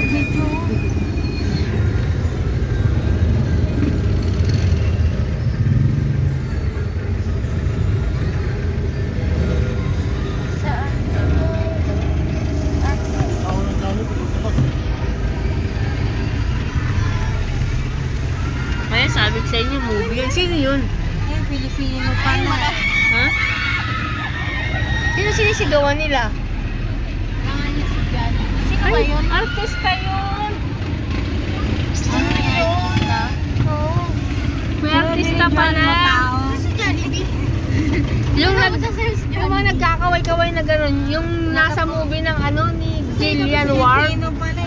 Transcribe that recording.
video. Saan? Kaya sabi ko sa inyo, movie yan. Sino yun? Ay, Pilipino pala. Ha? Sino sinisigawan nila? Kailangan niya si Jan. Sino ba yun? Artista yun! Ano yun? Oo. May artista pala. Si Jollibee. Yung mga nagkakaway-kaway na gano'n, yung nasa movie ng ano ni Jillian Ward. Pilipino pala